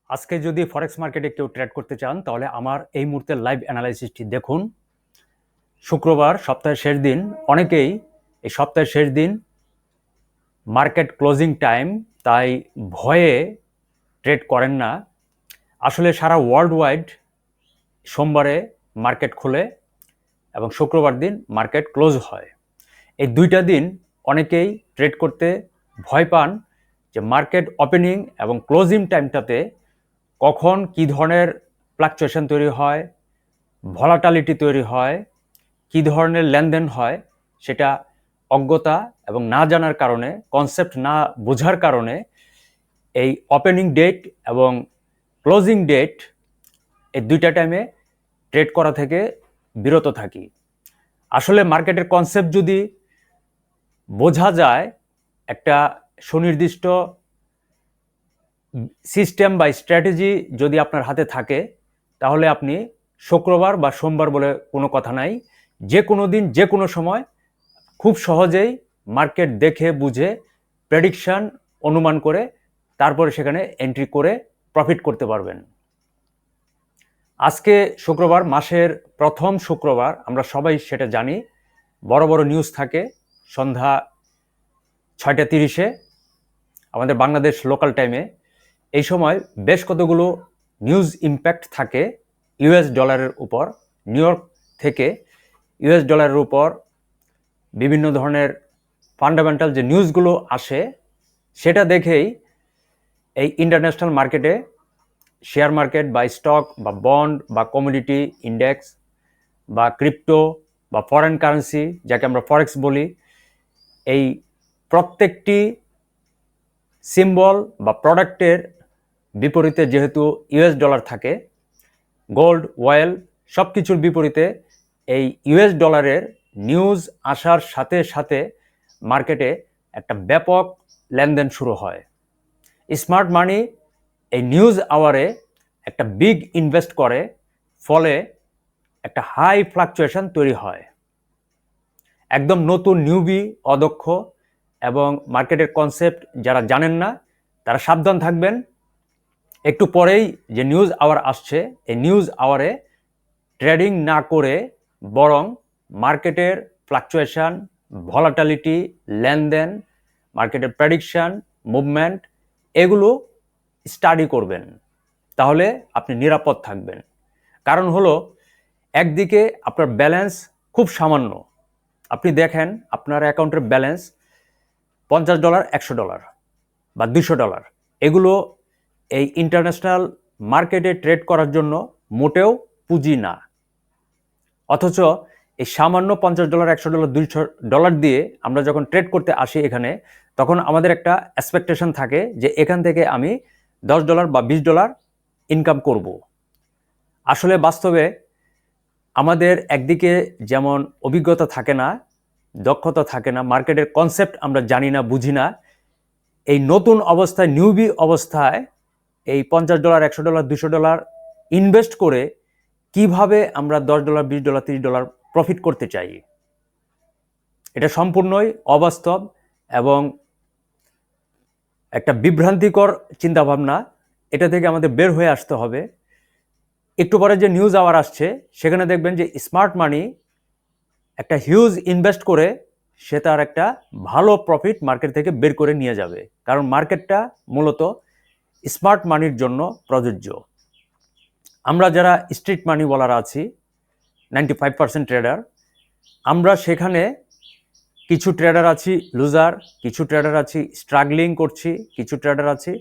আজকে যদি ফরেক্স মার্কেটে কেউ ট্রেড করতে চান তাহলে আমার এই মুহূর্তের লাইভ অ্যানালাইসিসটি দেখুন। শুক্রবার সপ্তাহের শেষ দিন, অনেকেই এই সপ্তাহের শেষ দিন মার্কেট ক্লোজিং টাইম, তাই ভয়ে ট্রেড করেন না। আসলে সারা ওয়ার্ল্ড ওয়াইড সোমবারে মার্কেট খোলে এবং শুক্রবার দিন মার্কেট ক্লোজ হয়। এই দুইটা দিন অনেকেই ট্রেড করতে ভয় পান যে মার্কেট ওপেনিং এবং ক্লোজিং টাইমটাতে কখন কী ধরনের ফ্লাকচুয়েশন তৈরি হয়, ভলাটালিটি তৈরি হয়, কী ধরনের লেনদেন হয়, সেটা অজ্ঞতা এবং না জানার কারণে, কনসেপ্ট না বোঝার কারণে এই ওপেনিং ডেট এবং ক্লোজিং ডেট এই দুইটা টাইমে ট্রেড করা থেকে বিরত থাকি। আসলে মার্কেটের কনসেপ্ট যদি বোঝা যায়, একটা সুনির্দিষ্ট সিস্টেম বা স্ট্র্যাটেজি যদি আপনার হাতে থাকে, তাহলে আপনি শুক্রবার বা সোমবার বলে কোনো কথা নাই, যে কোনো দিন যে কোনো সময় খুব সহজেই মার্কেট দেখে বুঝে প্রেডিকশন অনুমান করে তারপরে সেখানে এন্ট্রি করে প্রফিট করতে পারবেন। আজকে শুক্রবার, মাসের প্রথম শুক্রবার, আমরা সবাই সেটা জানি। বড় বড় নিউজ থাকে সন্ধ্যা 6:30 আমাদের বাংলাদেশ লোকাল টাইমে। এই সময় বেশ কতগুলো নিউজ ইম্প্যাক্ট থাকে ইউএস ডলারের উপর। নিউ ইয়র্ক থেকে ইউএস ডলারের উপর বিভিন্ন ধরনের ফান্ডামেন্টাল যে নিউজগুলো আসে, সেটা দেখেই এই ইন্টারন্যাশনাল মার্কেটে শেয়ার মার্কেট বা স্টক বা বন্ড বা কমোডিটি ইন্ডেক্স বা ক্রিপ্টো বা ফরেন কারেন্সি, যাকে আমরা ফরেক্স বলি, এই প্রত্যেকটি সিম্বল বা প্রোডাক্টের বিপরীতে যেহেতু ইউএস ডলার থাকে, গোল্ড, অয়েল সব কিছুর বিপরীতে এই ইউএস ডলারের নিউজ আসার সাথে সাথে মার্কেটে একটা ব্যাপক লেনদেন শুরু হয়। স্মার্ট মানি এই নিউজ আওয়ারে একটা বিগ ইনভেস্ট করে, ফলে একটা হাই ফ্লাকচুয়েশন তৈরি হয়। একদম নতুন নিউবি, অদক্ষ এবং মার্কেটের কনসেপ্ট যারা জানেন না, তারা সাবধান থাকবেন। একটু পরেই যে নিউজ আওয়ার আসছে, এই নিউজ আওয়ারে ট্রেডিং না করে বরং মার্কেটের ফ্লাকচুয়েশন, ভলাটালিটি, লেনদেন, মার্কেটের প্রেডিকশন, মুভমেন্ট, এগুলো স্টাডি করবেন, তাহলে আপনি নিরাপদ থাকবেন। কারণ হলো, একদিকে আপনার ব্যালেন্স খুব সামান্য, আপনি দেখেন আপনার অ্যাকাউন্টের ব্যালেন্স $50, $100 বা $200, এগুলো এই ইন্টারন্যাশনাল মার্কেটে ট্রেড করার জন্য মোটেও পুঁজি না। অথচ এই সামান্য $50, $100, $200 দিয়ে আমরা যখন ট্রেড করতে আসি এখানে, তখন আমাদের একটা এক্সপেকটেশন থাকে যে এখান থেকে আমি $10 বা $20 ইনকাম করব। আসলে বাস্তবে আমাদের একদিকে যেমন অভিজ্ঞতা থাকে না, দক্ষতা থাকে না, মার্কেটের কনসেপ্ট আমরা জানি না, বুঝি না। এই নতুন অবস্থায়, নিউবি অবস্থায় এই $50, $100, $200 ইনভেস্ট করে কিভাবে আমরা $10, $20, $30 প্রফিট করতে চাই, এটা সম্পূর্ণই অবাস্তব এবং একটা বিভ্রান্তিকর চিন্তাভাবনা। এটা থেকে আমাদের বের হয়ে আসতে হবে। একটু পরে যে নিউজ আওয়ার আসছে, সেখানে দেখবেন যে স্মার্ট মানি একটা হিউজ ইনভেস্ট করে সে তার একটা ভালো প্রফিট মার্কেট থেকে বের করে নিয়ে যাবে, কারণ মার্কেটটা মূলত স্মার্ট মানির জন্য প্রযোজ্য। আমরা যারা স্ট্রিট মানি বলারা আছি, 95% ট্রেডার, আমরা সেখানে কিছু ট্রেডার আছি লুজার, কিছু ট্রেডার আছি স্ট্রাগলিং করছি, কিছু ট্রেডার আছি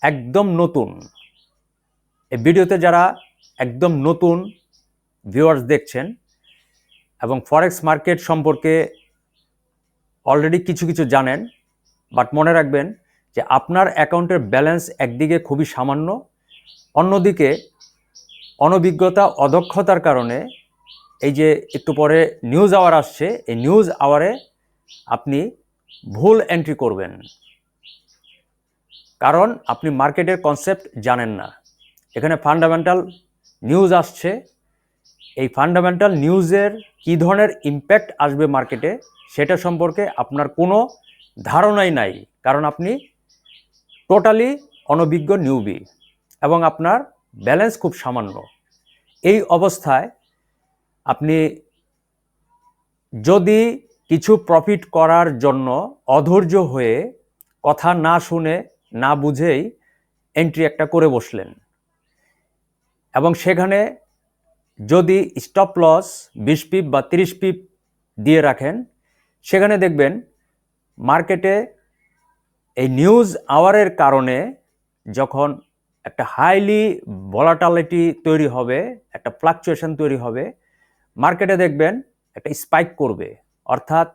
একদম নতুন। এই ভিডিওতে যারা একদম নতুন ভিউয়ার্স দেখছেন এবং ফরেক্স মার্কেট সম্পর্কে অলরেডি কিছু কিছু জানেন, বাট মনে রাখবেন যে আপনার অ্যাকাউন্টের ব্যালেন্স একদিকে খুবই সামান্য, অন্যদিকে অনভিজ্ঞতা, অদক্ষতার কারণে এই যে একটু পরে নিউজ আওয়ার আসছে, এই নিউজ আওয়ারে আপনি ভুল এন্ট্রি করবেন, কারণ আপনি মার্কেটের কনসেপ্ট জানেন না। এখানে ফান্ডামেন্টাল নিউজ আসছে, এই ফান্ডামেন্টাল নিউজের কী ধরনের ইম্প্যাক্ট আসবে মার্কেটে, সেটা সম্পর্কে আপনার কোনো ধারণাই নাই, কারণ আপনি টোটালি অনভিজ্ঞ নিউবি। এবং আপনার ব্যালেন্স খুব সামান্য। এই অবস্থায় আপনি যদি কিছু প্রফিট করার জন্য অধৈর্য হয়ে কথা না শুনে না বুঝেই এন্ট্রি একটা করে বসলেন এবং সেখানে যদি স্টপ লস 20 পিপ বা 30 পিপ দিয়ে রাখেন, সেখানে দেখবেন মার্কেটে এই নিউজ আওয়ারের কারণে যখন একটা হাইলি ভলাটিলিটি তৈরি হবে, একটা ফ্লাকচুয়েশন তৈরি হবে, মার্কেটে দেখবেন একটা স্পাইক করবে, অর্থাৎ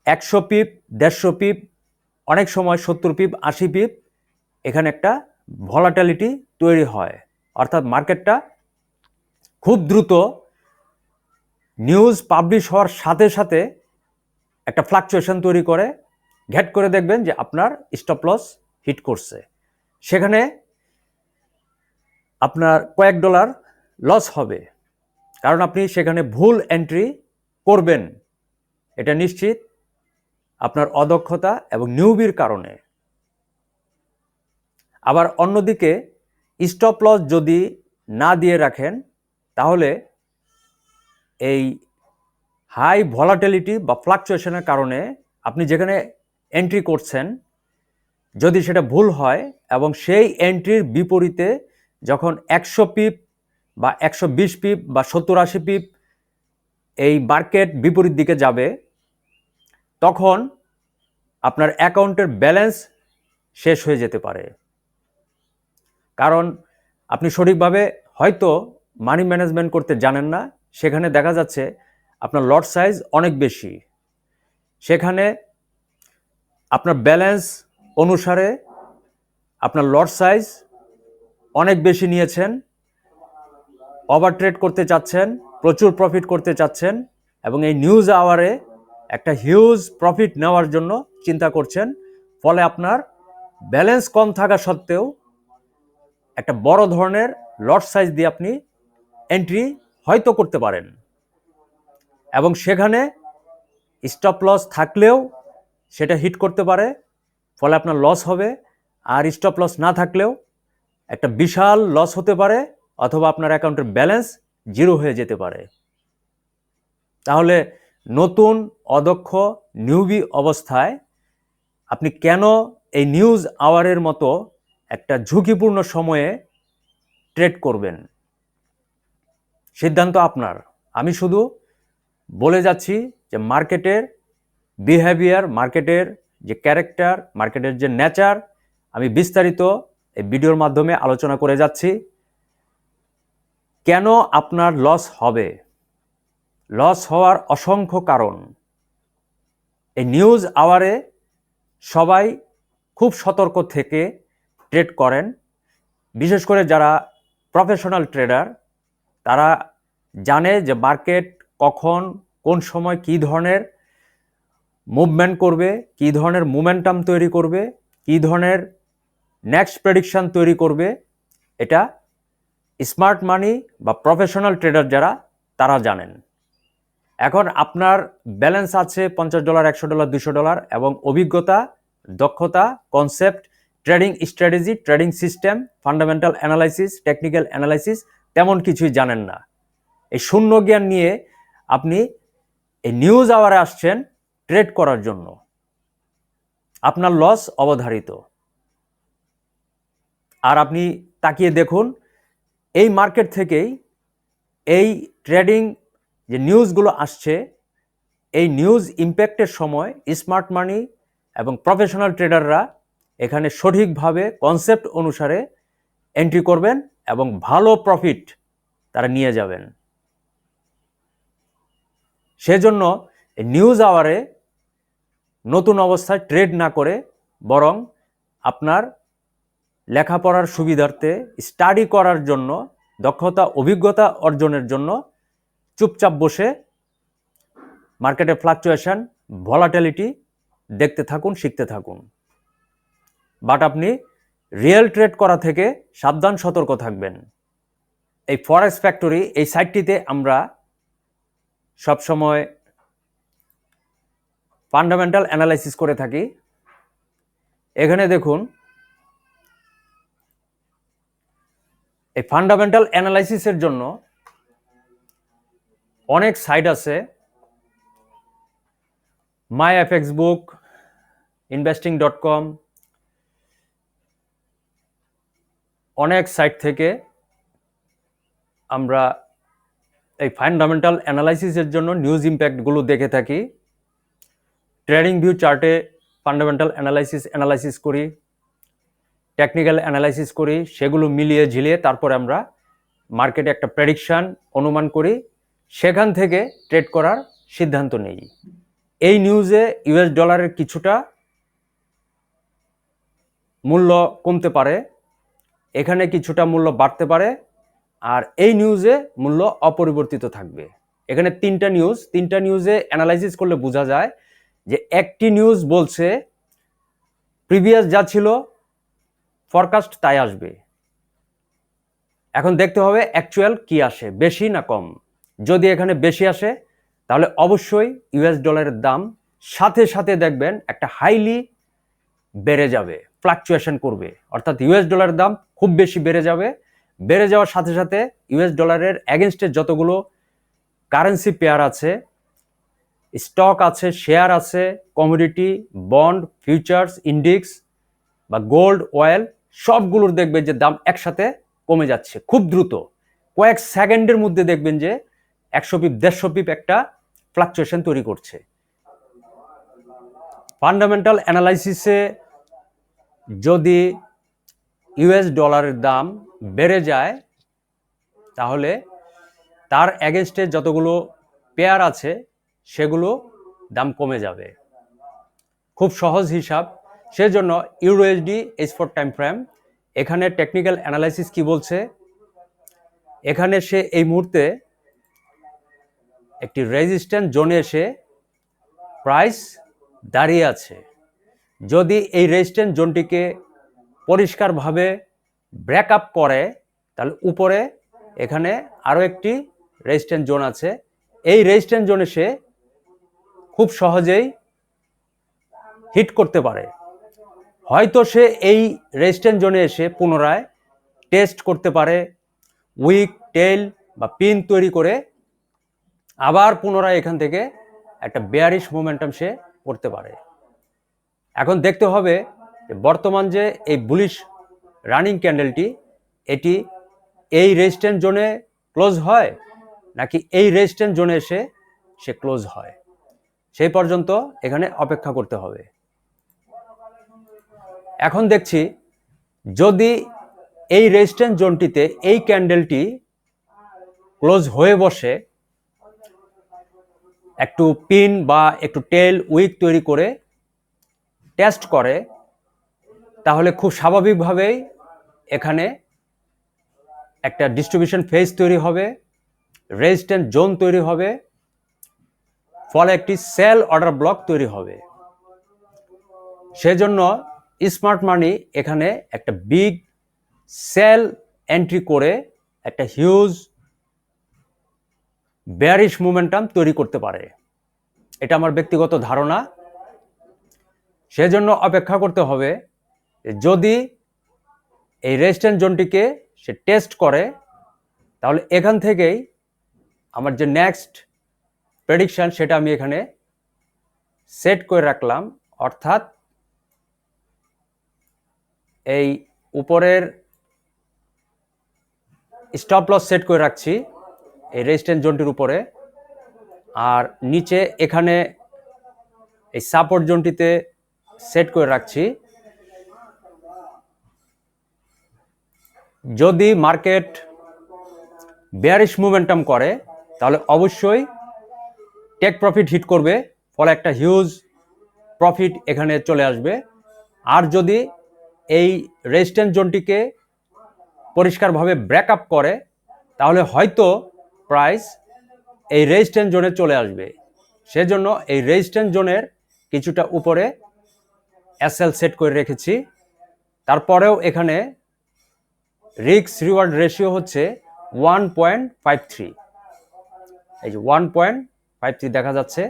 100 পিপ 150 পিপ, অনেক সময় 70 পিপ 80 পিপ এখানে একটা ভলাটিলিটি তৈরি হয়, অর্থাৎ মার্কেটটা খুব দ্রুত নিউজ পাবলিশ হওয়ার সাথে সাথে একটা ফ্লাকচুয়েশন তৈরি করে, ঘ্যাট করে দেখবেন যে আপনার স্টপ লস হিট করছে, সেখানে আপনার কয়েক ডলার লস হবে, কারণ আপনি সেখানে ভুল এন্ট্রি করবেন, এটা নিশ্চিত, আপনার অদক্ষতা এবং নিউবির কারণে। আবার অন্যদিকে স্টপ লস যদি না দিয়ে রাখেন, তাহলে এই হাই ভলাটিলিটি বা ফ্লাকচুয়েশনের কারণে আপনি যেখানে এন্ট্রি করছেন, যদি সেটা ভুল হয় এবং সেই এন্ট্রির বিপরীতে যখন 100 পিপ বা 120 পিপ বা 70-80 পিপ এই মার্কেট বিপরীত দিকে যাবে, তখন আপনার অ্যাকাউন্টের ব্যালেন্স শেষ হয়ে যেতে পারে, কারণ আপনি সঠিকভাবে হয়তো মানি ম্যানেজমেন্ট করতে জানেন না। সেখানে দেখা যাচ্ছে আপনার লট সাইজ অনেক বেশি, সেখানে আপনার ব্যালেন্স অনুসারে আপনার লট সাইজ অনেক বেশি নিয়েছেন, ওভার ট্রেড করতে চাচ্ছেন, প্রচুর প্রফিট করতে চাচ্ছেন এবং এই নিউজ আওয়ারে একটা হিউজ প্রফিট নেওয়ার জন্য চিন্তা করছেন, ফলে আপনার ব্যালেন্স কম থাকা সত্ত্বেও একটা বড় ধরনের লট সাইজ দিয়ে আপনি এন্ট্রি হয়তো করতে পারেন এবং সেখানে স্টপ লস থাকলেও সেটা হিট করতে পারে, ফলে আপনার লস হবে, আর স্টপ লস না থাকলেও একটা বিশাল লস হতে পারে, অথবা আপনার অ্যাকাউন্টের ব্যালেন্স জিরো হয়ে যেতে পারে। তাহলে নতুন অদক্ষ নিউবি অবস্থায় আপনি কেন এই নিউজ আওয়ারের মতো একটা ঝুঁকিপূর্ণ সময়ে ট্রেড করবেন? সিদ্ধান্ত আপনার। আমি শুধু বলে যাচ্ছি যে মার্কেটের বিহেভিয়ার, মার্কেটের যে ক্যারেক্টার, মার্কেটের যে নেচার, আমি বিস্তারিত এই ভিডিওর মাধ্যমে আলোচনা করে যাচ্ছি। কেন আপনার লস হবে? লস হওয়ার অসংখ্য কারণ। এই নিউজ আওয়ারে সবাই খুব সতর্ক থেকে ট্রেড করেন, বিশেষ করে যারা প্রফেশনাল ট্রেডার, তারা জানে যে মার্কেট কখন কোন সময় কী ধরনের মুভমেন্ট করবে, কী ধরনের মোমেন্টাম তৈরি করবে, কী ধরনের নেক্সট প্রেডিকশন তৈরি করবে, এটা স্মার্ট মানি বা প্রফেশনাল ট্রেডার যারা, তারা জানেন। এখন আপনার ব্যালেন্স আছে $50, $100, $200 এবং অভিজ্ঞতা, দক্ষতা, concept, trading strategy, trading system, fundamental analysis, technical analysis তেমন কিছুই জানেন না। এই শূন্য জ্ঞান নিয়ে আপনি এই নিউজ আওয়ারে আসছেন ট্রেড করার জন্য, আপনার লস অবধারিত। আর আপনি তাকিয়ে দেখুন, এই মার্কেট থেকেই এই ট্রেডিং যে নিউজগুলো আসছে, এই নিউজ ইম্প্যাক্টের সময় স্মার্ট মানি এবং প্রফেশনাল ট্রেডাররা এখানে সঠিকভাবে কনসেপ্ট অনুসারে এন্ট্রি করবেন এবং ভালো প্রফিট তারা নিয়ে যাবেন। সেজন্য নিউজ আওয়ারে নতুন অবস্থায় ট্রেড না করে, বরং আপনার লেখাপড়ার সুবিধার্থে, স্টাডি করার জন্য, দক্ষতা অভিজ্ঞতা অর্জনের জন্য চুপচাপ বসে মার্কেটের ফ্লাকচুয়েশন, ভলাটিলিটি দেখতে থাকুন, শিখতে থাকুন। বাট আপনি রিয়েল ট্রেড করা থেকে সাবধান, সতর্ক থাকবেন। এই ফরেক্স ফ্যাক্টরি, এই সাইটটিতে আমরা সবসময় ফান্ডামেন্টাল অ্যানালাইসিস করে থাকি। এখানে দেখুন, এই ফান্ডামেন্টাল অ্যানালাইসিসের জন্য অনেক সাইট আছে, মাই এফএক্স বুক, investing.com, অনেক সাইট থেকে আমরা এই ফান্ডামেন্টাল অ্যানালাইসিসের জন্য নিউজ ইম্প্যাক্টগুলো দেখে থাকি। ট্রেডিং ভিউ চার্টে ফান্ডামেন্টাল অ্যানালাইসিস করি, টেকনিক্যাল অ্যানালাইসিস করি, সেগুলো মিলিয়ে ঝিলিয়ে তারপরে আমরা মার্কেটে একটা প্রেডিকশন অনুমান করি, সেখান থেকে ট্রেড করার সিদ্ধান্ত নেই। এই নিউজে ইউএস ডলারের কিছুটা মূল্য কমতে পারে, এখানে কিছুটা মূল্য বাড়তে পারে, আর এই নিউজে মূল্য অপরিবর্তিত থাকবে। এখানে তিনটা নিউজে অ্যানালাইসিস করলে বোঝা যায় যে একটি নিউজ বলছে প্রিভিয়াস যা ছিল ফরকাস্ট তাই আসবে। এখন দেখতে হবে অ্যাকচুয়াল কি আসে, বেশি না কম। যদি এখানে বেশি আসে তাহলে অবশ্যই ইউএস ডলারের দাম সাথে সাথে দেখবেন একটা হাইলি বেড়ে যাবে, ফ্লাকচুয়েশন করবে, অর্থাৎ ইউএস ডলারের দাম খুব বেশি বেড়ে যাবে। বেড়ে যাওয়ার সাথে সাথে ইউএস ডলারের এগেনস্টে যতগুলো কারেন্সি পেয়ার আছে, স্টক আছে, শেয়ার আছে, কমোডিটি, বন্ড, ফিউচার্স, ইন্ডেক্স বা গোল্ড, অয়েল, সবগুলোর দেখবেন যে দাম একসাথে কমে যাচ্ছে খুব দ্রুত। কয়েক সেকেন্ডের মধ্যে দেখবেন যে 100 পিপ 150 পিপ একটা ফ্লাকচুয়েশন তৈরি করছে। ফান্ডামেন্টাল অ্যানালাইসিসে যদি ইউএস ডলারের দাম বেড়ে যায় তাহলে তার এগেনস্টে যতগুলো পেয়ার আছে সেগুলো দাম কমে যাবে। খুব সহজ হিসাব। সেজন্য ইউরোএসডি H4 টাইম ফ্রেম, এখানে টেকনিক্যাল অ্যানালাইসিস কি বলছে, এখানে সে এই মুহূর্তে একটি রেজিস্ট্যান্স জোনে এসে প্রাইস দাঁড়িয়ে আছে। যদি এই রেজিস্ট্যান্স জোনটিকে পরিষ্কারভাবে ব্রেকআপ করে তাহলে উপরে এখানে আরও একটি রেজিস্ট্যান্স জোন আছে। এই রেজিস্ট্যান্স জোনে সে খুব সহজেই হিট করতে পারে। হয়তো সে এই রেজিস্ট্যান্স জোনে এসে পুনরায় টেস্ট করতে পারে, উইক, টেল বা পিন তৈরি করে আবার পুনরায় এখান থেকে একটা বেয়ারিশ মোমেন্টাম সে করতে পারে। এখন দেখতে হবে যে বর্তমান যে এই বুলিশ রানিং ক্যান্ডেলটি, এটি এই রেজিস্ট্যান্স জোনে ক্লোজ হয় নাকি এই রেজিস্ট্যান্স জোনে এসে সে ক্লোজ হয়, সেই পর্যন্ত এখানে অপেক্ষা করতে হবে। এখন দেখছি যদি এই রেজিস্ট্যান্স জোনটিতে এই ক্যান্ডেলটি ক্লোজ হয়ে বসে, একটু পিন বা একটু টেল উইক তৈরি করে টেস্ট করে, তাহলে খুব স্বাভাবিকভাবেই এখানে একটা ডিস্ট্রিবিউশন ফেজ তৈরি হবে, রেজিস্ট্যান্স জোন তৈরি হবে, ফলে একটি সেল অর্ডার ব্লক তৈরি হবে। সেজন্য স্মার্ট মানি এখানে একটা বিগ সেল এন্ট্রি করে একটা হিউজ বেয়ারিশ মোমেন্টাম তৈরি করতে পারে, এটা আমার ব্যক্তিগত ধারণা। সেজন্য অপেক্ষা করতে হবে, যদি এই রেজিস্ট্যান্স জোনটিকে সে টেস্ট করে তাহলে এখান থেকেই আমার যে নেক্সট প্রেডিকশন সেটা আমি এখানে সেট করে রাখলাম, অর্থাৎ এই উপরের স্টপ লস সেট করে রাখছি এই রেজিস্ট্যান্স জোনটির উপরে, আর নিচে এখানে এই সাপোর্ট জোনটিতে সেট করে রাখছি। যদি মার্কেট বেয়ারিশ মোমেন্টাম করে তাহলে অবশ্যই টেক প্রফিট হিট করবে, ফলে একটা হিউজ প্রফিট এখানে চলে আসবে। আর যদি এই রেজিস্ট্যান্স জোনটিকে পরিষ্কারভাবে ব্রেকআপ করে তাহলে হয়তো প্রাইস এই রেজিস্ট্যান্স জোনে চলে আসবে। সেজন্য এই রেজিস্ট্যান্স জোনের কিছুটা উপরে এসএল সেট করে রেখেছি। তারপরেও এখানে রিস্ক রিওয়ার্ড রেশিও হচ্ছে 1.53, এই যে 1.53 দেখা যাচ্ছে।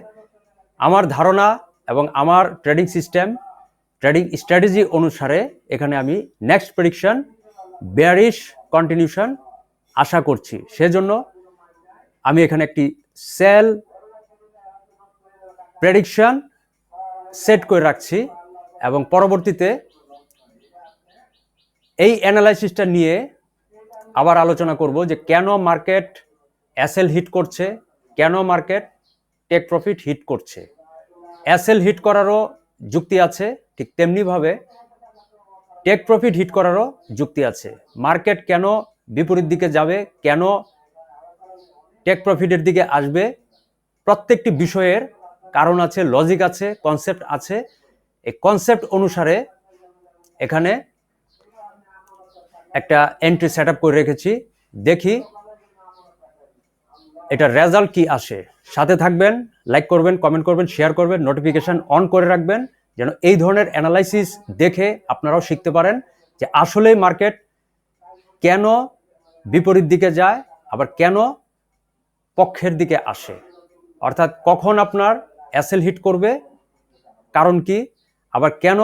আমার ধারণা এবং আমার ট্রেডিং সিস্টেম, ট্রেডিং স্ট্র্যাটেজি অনুসারে এখানে আমি নেক্সট প্রেডিকশন বেয়ারিশ কন্টিনিউশন আশা করছি। সেজন্য আমি এখানে একটি সেল প্রেডিকশন সেট করে রাখছি এবং পরবর্তীতে এই অ্যানালাইসিসটা নিয়ে আবার আলোচনা করব যে কেন মার্কেট এসএল হিট করছে, কেন মার্কেট টেক প্রফিট হিট করছে। এসএল হিট করারও যুক্তি আছে, ঠিক তেমনিভাবে টেক প্রফিট হিট করারও যুক্তি আছে। মার্কেট কেন বিপরীত দিকে যাবে, কেন টেক প্রফিটের দিকে আসবে, প্রত্যেকটি বিষয়ের কারণ আছে, লজিক আছে, কনসেপ্ট আছে। এই কনসেপ্ট অনুসারে এখানে একটা এন্ট্রি সেট আপ করে রেখেছি। দেখি এটা রেজাল্ট কি আসে। সাথে থাকবেন, লাইক করবেন, কমেন্ট করবেন, শেয়ার করবেন, নোটিফিকেশন অন করে রাখবেন যেন এই ধরনের অ্যানালাইসিস দেখে আপনারাও শিখতে পারেন যে আসলেই মার্কেট কেন বিপরীত দিকে যায়, আবার কেন পক্ষের দিকে আসে। অর্থাৎ কখন আপনার এসএল হিট করবে, কারণ কি, আবার কেন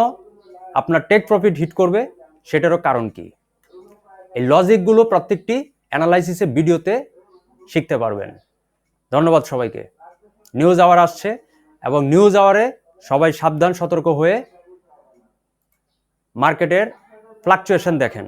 আপনার টেক প্রফিট হিট করবে, সেটারও কারণ কি। এই লজিকগুলো প্রত্যেকটি অ্যানালাইসিসের ভিডিওতে শিখতে পারবেন। ধন্যবাদ সবাইকে। নিউজ আওয়ার আসছে এবং নিউজ আওয়ারে সবাই সাবধান, সতর্ক হয়ে মার্কেটের ফ্লাকচুয়েশন দেখেন।